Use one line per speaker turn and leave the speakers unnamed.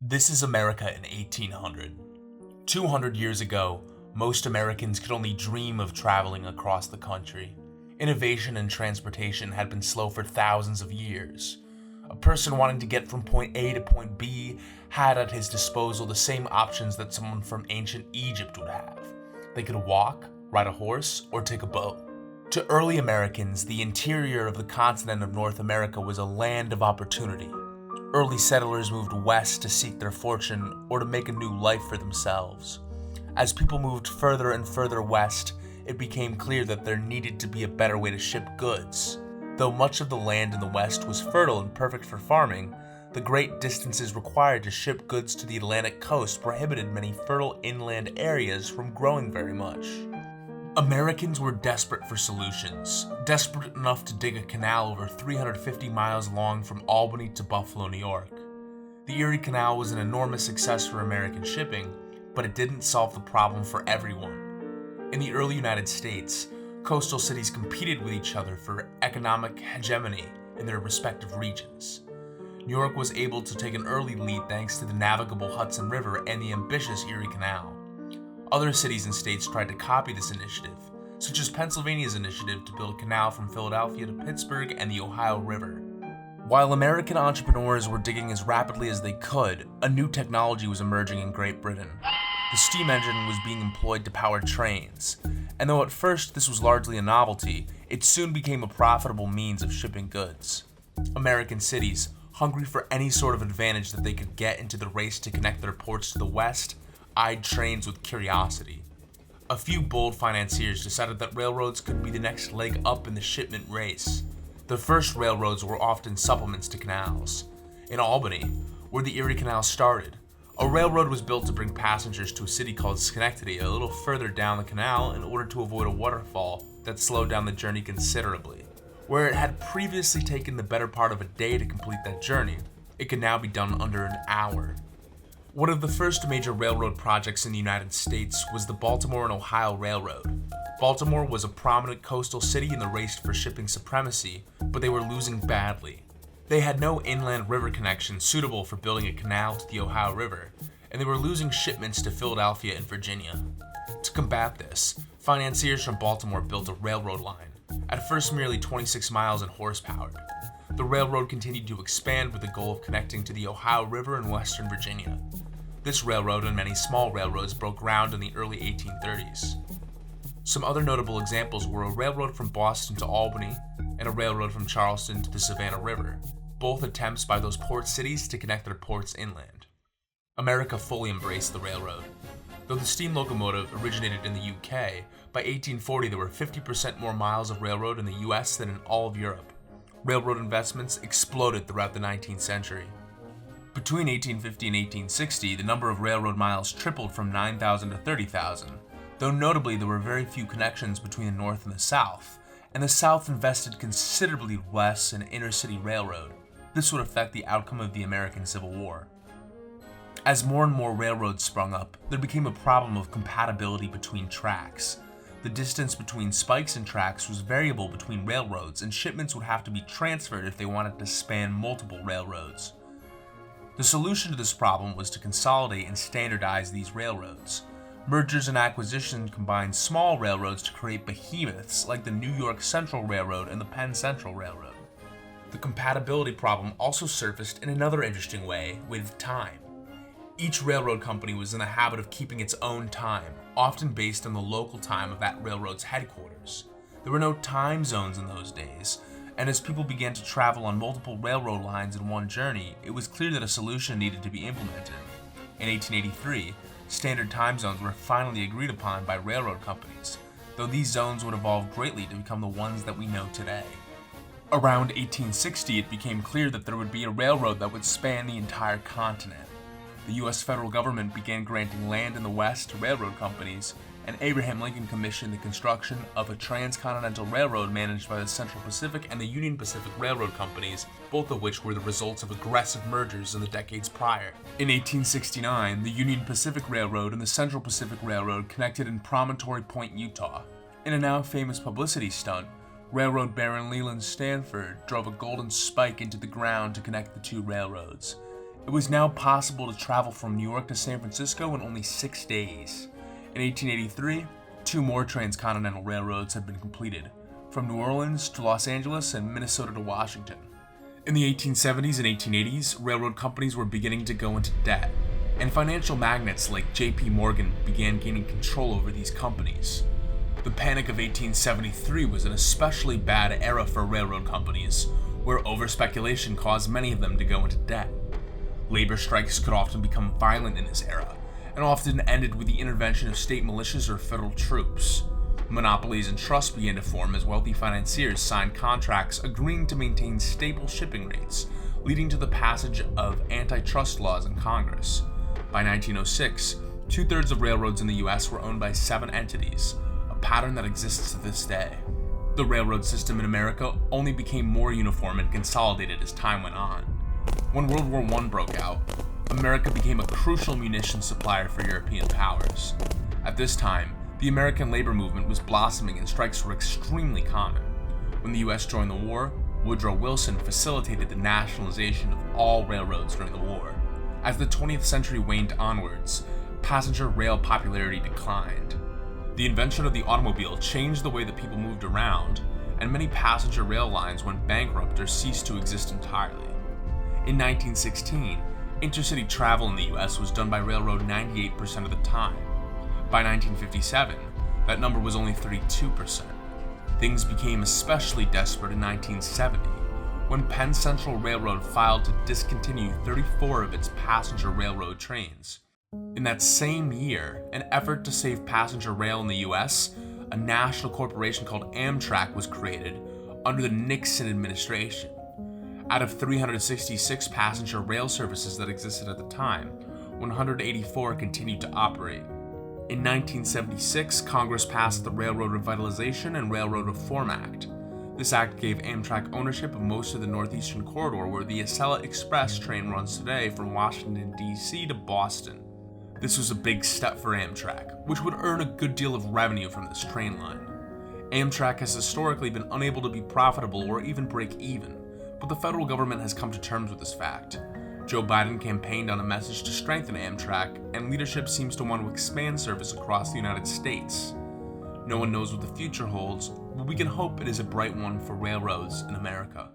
This is America in 1800. 200 years ago, most Americans could only dream of traveling across the country. Innovation in transportation had been slow for thousands of years. A person wanting to get from point A to point B had at his disposal the same options that someone from ancient Egypt would have. They could walk, ride a horse, or take a boat. To early Americans, the interior of the continent of North America was a land of opportunity. Early settlers moved west to seek their fortune or to make a new life for themselves. As people moved further and further west, it became clear that there needed to be a better way to ship goods. Though much of the land in the west was fertile and perfect for farming, the great distances required to ship goods to the Atlantic coast prohibited many fertile inland areas from growing very much. Americans were desperate for solutions, desperate enough to dig a canal over 350 miles long from Albany to Buffalo, New York. The Erie Canal was an enormous success for American shipping, but it didn't solve the problem for everyone. In the early United States, coastal cities competed with each other for economic hegemony in their respective regions. New York was able to take an early lead thanks to the navigable Hudson River and the ambitious Erie Canal. Other cities and states tried to copy this initiative, such as Pennsylvania's initiative to build a canal from Philadelphia to Pittsburgh and the Ohio River. While American entrepreneurs were digging as rapidly as they could, a new technology was emerging in Great Britain. The steam engine was being employed to power trains, and though at first this was largely a novelty, it soon became a profitable means of shipping goods. American cities, hungry for any sort of advantage that they could get into the race to connect their ports to the west, eyed trains with curiosity. A few bold financiers decided that railroads could be the next leg up in the shipment race. The first railroads were often supplements to canals. In Albany, where the Erie Canal started, a railroad was built to bring passengers to a city called Schenectady a little further down the canal in order to avoid a waterfall that slowed down the journey considerably. Where it had previously taken the better part of a day to complete that journey, it could now be done under an hour. One of the first major railroad projects in the United States was the Baltimore and Ohio Railroad. Baltimore was a prominent coastal city in the race for shipping supremacy, but they were losing badly. They had no inland river connection suitable for building a canal to the Ohio River, and they were losing shipments to Philadelphia and Virginia. To combat this, financiers from Baltimore built a railroad line, at first merely 26 miles and horsepower. The railroad continued to expand with the goal of connecting to the Ohio River in western Virginia. This railroad and many small railroads broke ground in the early 1830s. Some other notable examples were a railroad from Boston to Albany and a railroad from Charleston to the Savannah River, both attempts by those port cities to connect their ports inland. America fully embraced the railroad. Though the steam locomotive originated in the UK, by 1840 there were 50% more miles of railroad in the US than in all of Europe. Railroad investments exploded throughout the 19th century. Between 1850 and 1860, the number of railroad miles tripled from 9,000 to 30,000, though notably there were very few connections between the North and the South, and the South invested considerably less in inter-city railroad. This would affect the outcome of the American Civil War. As more and more railroads sprung up, there became a problem of compatibility between tracks. The distance between spikes and tracks was variable between railroads, and shipments would have to be transferred if they wanted to span multiple railroads. The solution to this problem was to consolidate and standardize these railroads. Mergers and acquisitions combined small railroads to create behemoths like the New York Central Railroad and the Penn Central Railroad. The compatibility problem also surfaced in another interesting way, with time. Each railroad company was in the habit of keeping its own time, often based on the local time of that railroad's headquarters. There were no time zones in those days, and as people began to travel on multiple railroad lines in one journey, it was clear that a solution needed to be implemented. In 1883, standard time zones were finally agreed upon by railroad companies, though these zones would evolve greatly to become the ones that we know today. Around 1860, it became clear that there would be a railroad that would span the entire continent. The U.S. federal government began granting land in the West to railroad companies, and Abraham Lincoln commissioned the construction of a transcontinental railroad managed by the Central Pacific and the Union Pacific Railroad Companies, both of which were the results of aggressive mergers in the decades prior. In 1869, the Union Pacific Railroad and the Central Pacific Railroad connected in Promontory Point, Utah. In a now famous publicity stunt, railroad baron Leland Stanford drove a golden spike into the ground to connect the two railroads. It was now possible to travel from New York to San Francisco in only 6 days. In 1883, 2 more transcontinental railroads had been completed, from New Orleans to Los Angeles and Minnesota to Washington. In the 1870s and 1880s, railroad companies were beginning to go into debt, and financial magnates like J.P. Morgan began gaining control over these companies. The Panic of 1873 was an especially bad era for railroad companies, where overspeculation caused many of them to go into debt. Labor strikes could often become violent in this era, and often ended with the intervention of state militias or federal troops. Monopolies and trusts began to form as wealthy financiers signed contracts agreeing to maintain stable shipping rates, leading to the passage of antitrust laws in Congress. By 1906, 2/3 of railroads in the US were owned by 7 entities, a pattern that exists to this day. The railroad system in America only became more uniform and consolidated as time went on. When World War I broke out, America became a crucial munitions supplier for European powers. At this time, the American labor movement was blossoming and strikes were extremely common. When the US joined the war, Woodrow Wilson facilitated the nationalization of all railroads during the war. As the 20th century waned onwards, passenger rail popularity declined. The invention of the automobile changed the way that people moved around, and many passenger rail lines went bankrupt or ceased to exist entirely. In 1916, intercity travel in the US was done by railroad 98% of the time. By 1957, that number was only 32%. Things became especially desperate in 1970, when Penn Central Railroad filed to discontinue 34 of its passenger railroad trains. In that same year, an effort to save passenger rail in the US, a national corporation called Amtrak was created under the Nixon administration. Out of 366 passenger rail services that existed at the time, 184 continued to operate. In 1976, Congress passed the Railroad Revitalization and Railroad Reform Act. This act gave Amtrak ownership of most of the northeastern corridor where the Acela Express train runs today from Washington, D.C. to Boston. This was a big step for Amtrak, which would earn a good deal of revenue from this train line. Amtrak has historically been unable to be profitable or even break even, but the federal government has come to terms with this fact. Joe Biden campaigned on a message to strengthen Amtrak, and leadership seems to want to expand service across the United States. No one knows what the future holds, but we can hope it is a bright one for railroads in America.